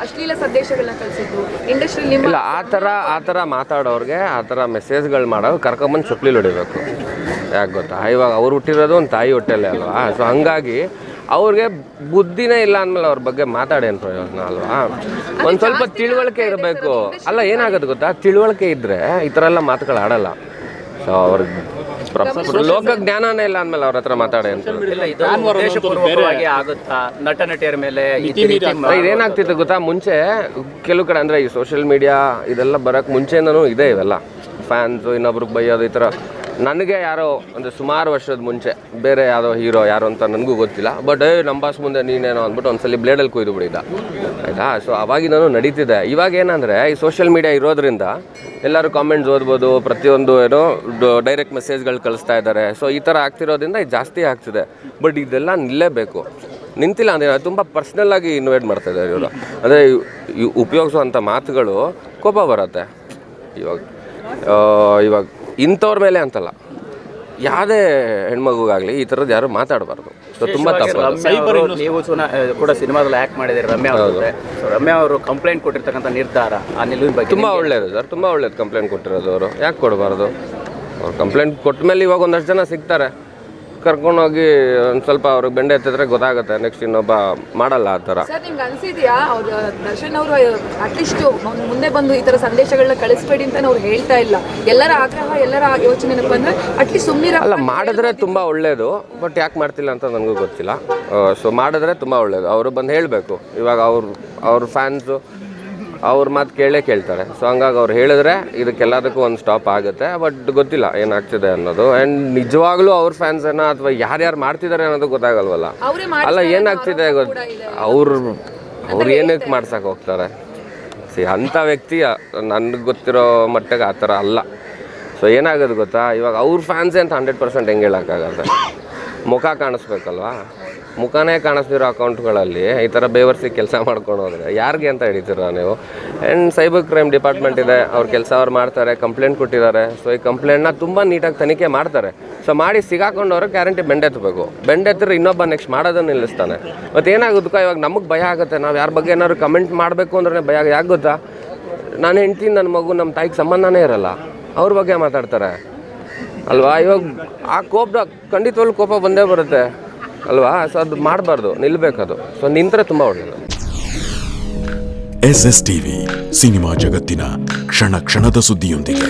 ಅಶ್ಲೀಲ ಸಂದೇಶಗಳನ್ನ ಕಳಿಸಿದ್ದು ಇಂಡಸ್ಟ್ರಿ ಇಲ್ಲ ಆ ಥರ ಮಾತಾಡೋರಿಗೆ ಆ ಥರ ಮೆಸೇಜ್ಗಳು ಮಾಡೋರು ಕರ್ಕೊಂಬಂದು ಚಪ್ಪಲಿ ಹೊಡಿಬೇಕು. ಯಾಕೆ ಗೊತ್ತಾ, ಇವಾಗ ಅವ್ರು ಹುಟ್ಟಿರೋದು ಒಂದು ತಾಯಿ ಹೊಟ್ಟೆಲ್ಲೇ ಅಲ್ವಾ. ಸೊ ಹಂಗಾಗಿ ಅವ್ರಿಗೆ ಬುದ್ಧಿನೇ ಇಲ್ಲ ಅಂದಮೇಲೆ ಅವ್ರ ಬಗ್ಗೆ ಮಾತಾಡೇನು ಪ್ರಯೋಜನ ಅಲ್ವಾ. ಒಂದು ಸ್ವಲ್ಪ ತಿಳುವಳಿಕೆ ಇರಬೇಕು. ಅಲ್ಲ ಏನಾಗೋದು ಗೊತ್ತಾ, ತಿಳುವಳಿಕೆ ಇದ್ದರೆ ಈ ಥರ ಎಲ್ಲ ಮಾತುಗಳು ಆಡಲ್ಲ. ಸೊ ಅವ್ರಿಗೆ ಲೋಕ ಜ್ಞಾನನೇ ಇಲ್ಲ ಅಂದಮೇಲೆ ಅವ್ರ ಹತ್ರ ಮಾತಾಡೇ ಅಂತ. ನಟ ನಟಿಯರ ಮೇಲೆ ಇದೇನಾಗ್ತಿತ್ತು ಗೊತ್ತಾ, ಮುಂಚೆ ಕೆಲವು ಕಡೆ ಅಂದರೆ ಈ ಸೋಷಿಯಲ್ ಮೀಡಿಯಾ ಇದೆಲ್ಲ ಬರೋಕ್ಕೆ ಮುಂಚೆನೂ ಇದೆ ಇವೆಲ್ಲ ಫ್ಯಾನ್ಸು ಇನ್ನೊಬ್ರಿಗೆ ಬೈಯೋದು ಈ ಥರ. ನನಗೆ ಯಾರೋ ಅಂದರೆ ಸುಮಾರು ವರ್ಷದ ಮುಂಚೆ ಬೇರೆ ಯಾವುದೋ ಹೀರೋ ಯಾರು ಅಂತ ನನಗೂ ಗೊತ್ತಿಲ್ಲ, ಬಟ್ ನಮ್ಮ ಬಾಸ್ ಮುಂದೆ ನೀನೇನೋ ಅಂದ್ಬಿಟ್ಟು ಒಂದ್ಸಲಿ ಬ್ಲೇಡಲ್ಲಿ ಕೊಯ್ದು ಬಿಡಿದ್ದ ಆಯಿತಾ. ಸೊ ಅವಾಗಿನೂ ನಡೀತಿದೆ. ಇವಾಗ ಏನಂದರೆ ಈ ಸೋಷಿಯಲ್ ಮೀಡಿಯಾ ಇರೋದ್ರಿಂದ ಎಲ್ಲರೂ ಕಾಮೆಂಟ್ಸ್ ಓದ್ಬೋದು, ಪ್ರತಿಯೊಂದು ಏನೋ ಡೈರೆಕ್ಟ್ ಮೆಸೇಜ್ಗಳು ಕಳಿಸ್ತಾ ಇದ್ದಾರೆ. ಸೊ ಈ ಥರ ಆಗ್ತಿರೋದ್ರಿಂದ ಇದು ಜಾಸ್ತಿ ಆಗ್ತಿದೆ. ಬಟ್ ಇದೆಲ್ಲ ನಿಲ್ಲೇಬೇಕು. ನಿಂತಿಲ್ಲ ಅಂದರೆ ತುಂಬ ಪರ್ಸ್ನಲ್ಲಾಗಿ ಇನ್ವೈಟ್ ಮಾಡ್ತಾಯಿದ್ದಾರೆ ಇವರು. ಅಂದರೆ ಉಪಯೋಗಿಸುವಂಥ ಮಾತುಗಳು ಕೋಪ ಬರುತ್ತೆ. ಇವಾಗ ಇಂಥವ್ರ ಮೇಲೆ ಅಂತಲ್ಲ, ಯಾವುದೇ ಹೆಣ್ಮಗುಗಾಗಲಿ ಈ ಥರದ್ದು ಯಾರು ಮಾತಾಡಬಾರ್ದು. ಸೊ ತುಂಬ ತಪ್ಪು. ನೀವು ಕೂಡ ಸಿನಿಮಾದಲ್ಲಿ ಆ್ಯಕ್ಟ್ ಮಾಡಿದ್ದೀರಿ ರಮ್ಯಾ ಅವರು ಕಂಪ್ಲೇಂಟ್ ಕೊಟ್ಟಿರ್ತಕ್ಕಂಥ ನಿರ್ಧಾರ ಆ ನಿಲುವಿನ ಬಗ್ಗೆ ತುಂಬ ಒಳ್ಳೆಯದು ಸರ್, ತುಂಬ ಒಳ್ಳೇದು ಕಂಪ್ಲೇಂಟ್ ಕೊಟ್ಟಿರೋದು. ಅವರು ಯಾಕೆ ಕೊಡಬಾರ್ದು? ಅವ್ರು ಕಂಪ್ಲೇಂಟ್ ಕೊಟ್ಟ ಮೇಲೆ ಇವಾಗ ಒಂದಷ್ಟು ಜನ ಸಿಗ್ತಾರೆ, ಕರ್ಕೊಂಡೋಗಿ ಒಂದು ಸ್ವಲ್ಪ ಅವ್ರಿಗೆ ಬೆಂಡೆ ಎತ್ತಿದ್ರೆ ಗೊತ್ತಾಗುತ್ತೆ, ನೆಕ್ಸ್ಟ್ ಇನ್ನೊಬ್ಬ ಮಾಡಲ್ಲ ಆ ಥರ. ಸರ್ ನಿಮ್ಗೆ ಅನ್ಸಿದ್ಯಾ ಅವ್ರು ದರ್ಶನ್ ಅವರು ಅಟ್ಲೀಸ್ಟ್ ಮುಂದೆ ಬಂದು ಈ ಥರ ಸಂದೇಶಗಳನ್ನ ಕಳಿಸ್ಬೇಡಿ ಅಂತ ಅವ್ರು ಹೇಳ್ತಾ ಇಲ್ಲ, ಎಲ್ಲರ ಆಗ್ರಹ ಎಲ್ಲರ ಯೋಚನೆ ಬಂದರೆ ಅಟ್ಲೀಸ್ಟ್ ಸುಮ್ಮನೆ ಅಲ್ಲ ಮಾಡಿದ್ರೆ ತುಂಬ ಒಳ್ಳೆಯದು. ಬಟ್ ಯಾಕೆ ಮಾಡ್ತಿಲ್ಲ ಅಂತ ನನಗೂ ಗೊತ್ತಿಲ್ಲ. ಸೊ ಮಾಡಿದ್ರೆ ತುಂಬ ಒಳ್ಳೆಯದು. ಅವರು ಬಂದು ಹೇಳಬೇಕು. ಇವಾಗ ಅವ್ರ ಫ್ಯಾನ್ಸು ಅವ್ರ ಮಾತು ಕೇಳ್ತಾರೆ. ಸೊ ಹಂಗಾಗಿ ಅವ್ರು ಹೇಳಿದ್ರೆ ಇದಕ್ಕೆಲ್ಲದಕ್ಕೂ ಒಂದು ಸ್ಟಾಪ್ ಆಗುತ್ತೆ. ಬಟ್ ಗೊತ್ತಿಲ್ಲ ಏನಾಗ್ತಿದೆ ಅನ್ನೋದು. ಆ್ಯಂಡ್ ನಿಜವಾಗ್ಲೂ ಅವ್ರ ಫ್ಯಾನ್ಸನ್ನ ಅಥವಾ ಯಾರ್ಯಾರು ಮಾಡ್ತಿದ್ದಾರೆ ಅನ್ನೋದು ಗೊತ್ತಾಗಲ್ವಲ್ಲ. ಅಲ್ಲ ಏನಾಗ್ತಿದೆ ಅವ್ರು ಏನಕ್ಕೆ ಮಾಡ್ಸಕ್ಕೆ ಹೋಗ್ತಾರೆ? ಅಂಥ ವ್ಯಕ್ತಿ ನನಗೆ ಗೊತ್ತಿರೋ ಮಟ್ಟಿಗೆ ಆ ಥರ ಅಲ್ಲ. ಸೊ ಏನಾಗೋದು ಗೊತ್ತಾ, ಇವಾಗ ಅವ್ರ ಫ್ಯಾನ್ಸೇ ಅಂತ 100% ಹೆಂಗೆ ಹೇಳೋಕ್ಕಾಗತ್ತೆ? ಮುಖ ಕಾಣಿಸ್ಬೇಕಲ್ವಾ? ಮುಖನೇ ಕಾಣಿಸ್ತಿರೋ ಅಕೌಂಟ್ಗಳಲ್ಲಿ ಈ ಥರ ಬೇವರ್ಸಿ ಕೆಲಸ ಮಾಡ್ಕೊಂಡು ಹೋದರೆ ಯಾರಿಗೆ ಅಂತ ಹಿಡಿತೀರ ನೀವು? ಆ್ಯಂಡ್ ಸೈಬರ್ ಕ್ರೈಮ್ ಡಿಪಾರ್ಟ್ಮೆಂಟ್ ಇದೆ, ಅವ್ರ ಕೆಲಸ ಅವ್ರು ಮಾಡ್ತಾರೆ, ಕಂಪ್ಲೇಂಟ್ ಕೊಟ್ಟಿದ್ದಾರೆ. ಸೊ ಈ ಕಂಪ್ಲೇಂಟ್ನ ತುಂಬ ನೀಟಾಗಿ ತನಿಖೆ ಮಾಡ್ತಾರೆ. ಸೊ ಮಾಡಿ ಸಿಗಾಕೊಂಡವ್ರು ಗ್ಯಾರಂಟಿ ಬೆಂಡೆತ್ತಬೇಕು. ಬೆಂಡೆತ್ತಿದ್ರೆ ಇನ್ನೊಬ್ಬ ನೆಕ್ಸ್ಟ್ ಮಾಡೋದನ್ನು ನಿಲ್ಲಿಸ್ತಾನೆ. ಮತ್ತು ಏನಾಗುತ್ತೋ ಇವಾಗ ನಮಗೆ ಭಯ ಆಗುತ್ತೆ. ನಾವು ಯಾರ ಬಗ್ಗೆ ಏನಾದ್ರು ಕಮೆಂಟ್ ಮಾಡಬೇಕು ಅಂದ್ರೆ ಭಯ. ಯಾಕೆ ಗೊತ್ತಾ, ನಾನು ಹೆಂಡ್ತೀನಿ, ನನ್ನ ಮಗು, ನಮ್ಮ ತಾಯಿಗೆ ಸಂಬಂಧನೇ ಇರಲ್ಲ, ಅವ್ರ ಬಗ್ಗೆ ಮಾತಾಡ್ತಾರೆ ಅಲ್ವಾ. ಇವಾಗ ಆ ಖಂಡಿತವಾಗ್ಲೂ ಕೋಪ ಬಂದೇ ಬರುತ್ತೆ ಅಲ್ವಾ. ಸೊ ಅದು ಮಾಡಬಾರ್ದು, ನಿಲ್ಲಬೇಕದು. ಸೊ ನಿಂತರೆ ತುಂಬ ಒಳ್ಳೆಯದು. SS TV ಸಿನಿಮಾ ಜಗತ್ತಿನ ಕ್ಷಣ ಕ್ಷಣದ ಸುದ್ದಿಯೊಂದಿಗೆ.